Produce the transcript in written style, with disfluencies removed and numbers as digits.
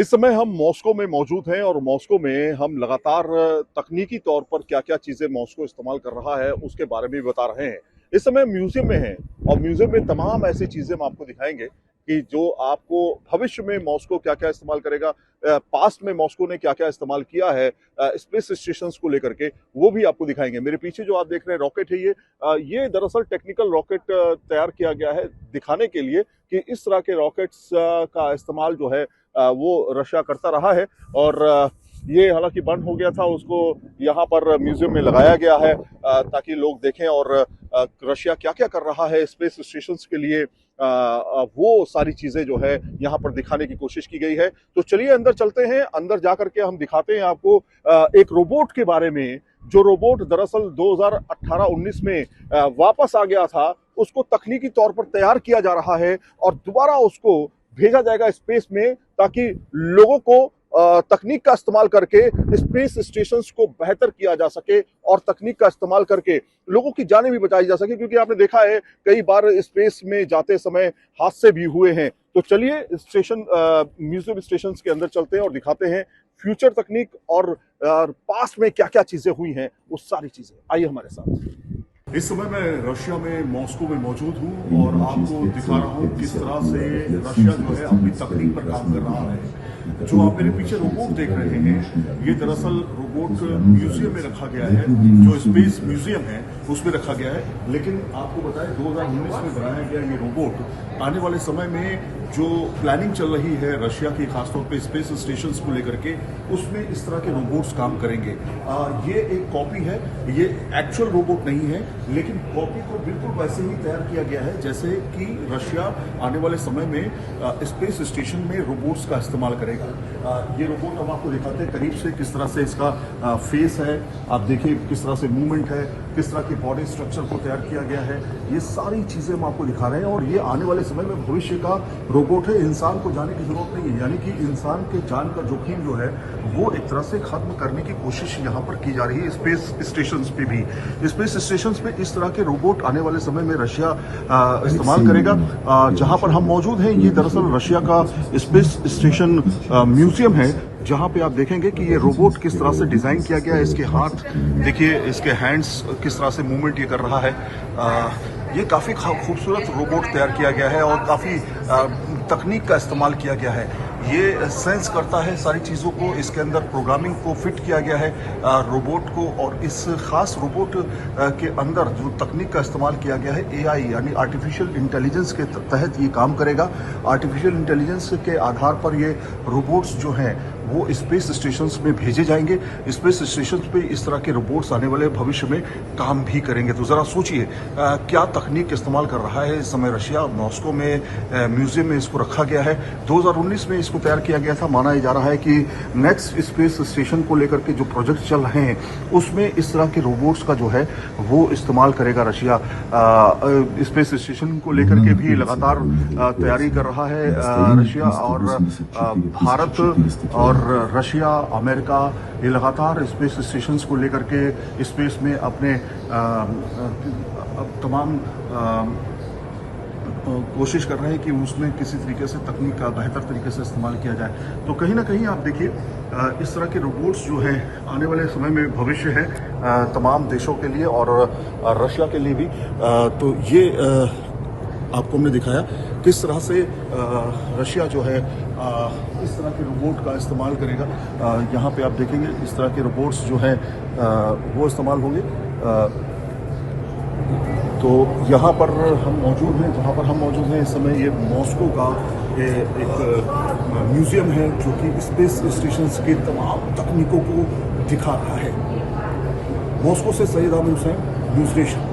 इस समय हम मॉस्को में मौजूद हैं और मॉस्को में हम लगातार तकनीकी तौर पर क्या-क्या चीज़ें मॉस्को इस्तेमाल कर रहा है, उसके बारे में बता रहे हैं। इस समय म्यूज़ियम में हैं और म्यूज़ियम में तमाम ऐसी चीज़ें हम आपको दिखाएँगे कि जो आपको भविष्य में मॉस्को क्या-क्या इस्तेमाल करेगा, पास्ट में मॉस्को ने क्या-क्या इस्तेमाल किया है स्पेस स्टेशंस को लेकर के, वो भी आपको दिखाएँगे। मेरे पीछे जो आप देख रहे हैं रॉकेट है ये दरअसल टेक्निकल रॉकेट तैयार किया गया है दिखाने के लिए कि इस तरह के रॉकेट्स का इस्तेमाल जो है वो रशिया करता रहा है और ये हालांकि बंद हो गया था, उसको यहाँ पर म्यूजियम में लगाया गया है ताकि लोग देखें और रशिया क्या क्या कर रहा है स्पेस स्टेशंस के लिए, वो सारी चीज़ें जो है यहाँ पर दिखाने की कोशिश की गई है। तो चलिए अंदर चलते हैं, अंदर जा करके हम दिखाते हैं आपको एक रोबोट के बारे में, जो रोबोट दरअसल 2018-19 में वापस आ गया था, उसको तकनीकी तौर पर तैयार किया जा रहा है और दोबारा उसको भेजा जाएगा स्पेस में ताकि लोगों को तकनीक का इस्तेमाल करके स्पेस स्टेशंस को बेहतर किया जा सके और तकनीक का इस्तेमाल करके लोगों की जानें भी बचाई जा सके, क्योंकि आपने देखा है कई बार स्पेस में जाते समय हादसे भी हुए हैं। तो चलिए स्टेशन म्यूजियम स्टेशंस के अंदर चलते हैं और दिखाते हैं फ्यूचर तकनीक और पास्ट में क्या क्या चीजें हुई हैं, वो सारी चीजें। आइए हमारे साथ। इस समय मैं रशिया में मॉस्को में मौजूद हूँ और आपको दिखा रहा हूँ किस तरह से रशिया जो है अपनी तकनीक पर काम कर रहा है। जो आप मेरे पीछे रोबोट देख रहे हैं, ये दरअसल रोबोट म्यूजियम में रखा गया है, जो स्पेस म्यूजियम है उसमें रखा गया है। लेकिन आपको बताएं 2019 में बनाया गया ये रोबोट आने वाले समय में जो प्लानिंग चल रही है रशिया की, खासतौर पे स्पेस स्टेशंस को लेकर के, उसमें इस तरह के रोबोट्स काम करेंगे। ये एक कॉपी है, ये एक्चुअल रोबोट नहीं है, लेकिन कॉपी को बिल्कुल वैसे ही तैयार किया गया है जैसे कि रशिया आने वाले समय में स्पेस स्टेशन में रोबोट्स का इस्तेमाल करेगा। ये रोबोट हम आपको दिखाते हैं करीब से किस तरह से इसका फेस है, आप देखिए किस तरह से मूवमेंट है, किस तरह की बॉडी स्ट्रक्चर को तैयार किया गया है, ये सारी चीजें हम आपको दिखा रहे हैं। और ये आने वाले समय में भविष्य का रोबोट है, इंसान को जाने की जरूरत नहीं है, यानी कि इंसान के जान का जोखिम जो है वो एक तरह से खत्म करने की कोशिश यहाँ पर की जा रही है स्पेस स्टेशंस पे भी। स्पेस स्टेशंस पे इस तरह के रोबोट आने वाले समय में रशिया इस्तेमाल करेगा। जहाँ पर हम मौजूद हैं ये दरअसल रशिया का स्पेस स्टेशन म्यूजियम है, जहाँ पे आप देखेंगे कि ये रोबोट किस तरह से डिजाइन किया गया है। इसके हाथ देखिए, इसके हैंड्स किस तरह से मूवमेंट ये कर रहा है। ये काफ़ी खूबसूरत रोबोट तैयार किया गया है और काफ़ी तकनीक का इस्तेमाल किया गया है। ये सेंस करता है सारी चीज़ों को, इसके अंदर प्रोग्रामिंग को फिट किया गया है रोबोट को। और इस खास रोबोट के अंदर जो तकनीक का इस्तेमाल किया गया है एआई यानी आर्टिफिशियल इंटेलिजेंस के तहत ये काम करेगा। आर्टिफिशियल इंटेलिजेंस के आधार पर ये रोबोट्स जो हैं वो स्पेस स्टेशंस में भेजे जाएंगे। स्पेस स्टेशंस पे इस तरह के रोबोट्स आने वाले भविष्य में काम भी करेंगे। तो ज़रा सोचिए क्या तकनीक इस्तेमाल कर रहा है इस समय रशिया। मॉस्को में म्यूजियम में इसको रखा गया है, 2019 में इसको तैयार किया गया था। माना जा रहा है कि नेक्स्ट स्पेस स्टेशन को लेकर के जो प्रोजेक्ट चल रहे हैं उसमें इस तरह के रोबोट्स का जो है वो इस्तेमाल करेगा रशिया। स्पेस स्टेशन को लेकर के भी लगातार तैयारी कर रहा है रशिया, और भारत और रशिया, अमेरिका, ये लगातार स्पेस स्टेशंस को लेकर के स्पेस में अपने तमाम कोशिश कर रहे हैं कि उसमें किसी तरीके से तकनीक का बेहतर तरीके से इस्तेमाल किया जाए। तो कहीं ना कहीं आप देखिए इस तरह के रोबोट्स जो हैं आने वाले समय में भविष्य है तमाम देशों के लिए और रशिया के लिए भी। तो ये आपको हमने दिखाया किस तरह से रशिया जो है इस तरह के रोबोट का इस्तेमाल करेगा। यहाँ पे आप देखेंगे इस तरह के रोबोट्स जो हैं वो इस्तेमाल होंगे। तो यहाँ पर हम मौजूद हैं, जहाँ पर हम मौजूद हैं इस समय ये मॉस्को का एक म्यूजियम है जो कि स्पेस स्टेशंस की तमाम तकनीकों को दिखा रहा है। मॉस्को से सैयद आमिर हुसैन, न्यूज़ नेशन।